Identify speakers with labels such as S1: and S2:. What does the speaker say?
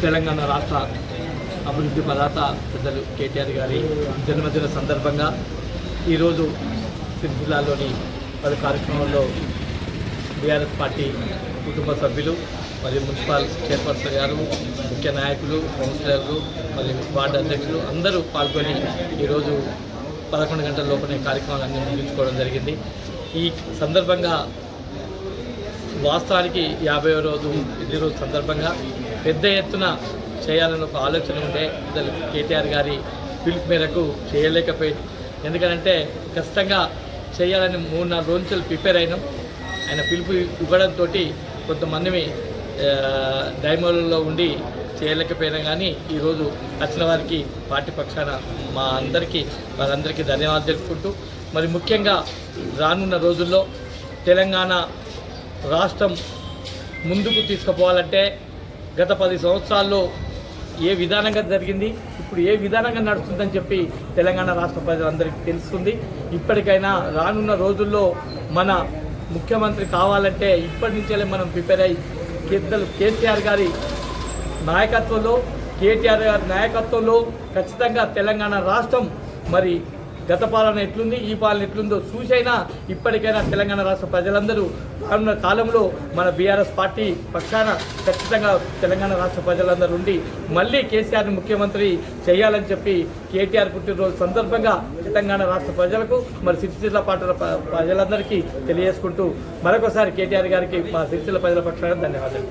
S1: తెలంగాణ రాష్ట్ర అభివృద్ధి ప్రదాత పెద్దలు కేటీఆర్ గారి జన్మదిన సందర్భంగా ఈరోజు సిరిసిల్లాలోని పలు కార్యక్రమాల్లో బీఆర్ఎస్ పార్టీ కుటుంబ సభ్యులు మరియు మున్సిపల్ చైర్పర్సన్ గారు, ముఖ్య నాయకులు, కౌన్సిలర్లు మరియు వార్డు అధ్యక్షులు అందరూ పాల్గొని ఈరోజు 11 గంటల లోపలనే కార్యక్రమాలన్నీ ముగించుకోవడం జరిగింది. ఈ సందర్భంగా వాస్తవానికి 50వ రోజు ఇది రోజు సందర్భంగా పెద్ద ఎత్తున చేయాలని ఒక ఆలోచన ఉంటే కేటీఆర్ గారి పిలుపు మేరకు చేయలేకపోయి, ఎందుకంటే ఖచ్చితంగా చేయాలని 3-4 రోజుల నుంచి ప్రిపేర్ అయినాం. ఆయన పిలుపు ఇవ్వడంతో కొంతమంది డైమోలలో ఉండి చేయలేకపోయినా కానీ ఈరోజు వచ్చిన వారికి పార్టీ పక్షాన వారందరికీ ధన్యవాదాలు తెలుపుకుంటూ, మరి ముఖ్యంగా రానున్న రోజుల్లో తెలంగాణ రాష్ట్రం ముందుకు తీసుకుపోవాలంటే గత 10 సంవత్సరాల్లో ఏ విధానంగా జరిగింది, ఇప్పుడు ఏ విధానంగా నడుస్తుందని చెప్పి తెలంగాణ రాష్ట్ర ప్రజలందరికీ తెలుస్తుంది. ఇప్పటికైనా రానున్న రోజుల్లో మన ముఖ్యమంత్రి కావాలంటే ఇప్పటి నుంచే మనం ప్రిపేర్ అయ్యి కేసీఆర్ గారి నాయకత్వంలో, కేటీఆర్ గారి నాయకత్వంలో ఖచ్చితంగా తెలంగాణ రాష్ట్రం మరి గత పాలన ఎట్లుంది, ఈ పాలన ఎట్లుందో చూసైనా ఇప్పటికైనా తెలంగాణ రాష్ట్ర ప్రజలందరూ రానున్న కాలంలో మన బీఆర్ఎస్ పార్టీ పక్షాన ఖచ్చితంగా తెలంగాణ రాష్ట్ర ప్రజలందరూ ఉండి మళ్ళీ కేసీఆర్ని ముఖ్యమంత్రి చేయాలని చెప్పి కేటీఆర్ పుట్టినరోజు సందర్భంగా తెలంగాణ రాష్ట్ర ప్రజలకు మరి సిరిసిల్ల పట్టణ ప్రజలందరికీ తెలియజేసుకుంటూ మరొకసారి కేటీఆర్ గారికి మా సిరిసిల్ల ప్రజల పక్షాన ధన్యవాదాలు.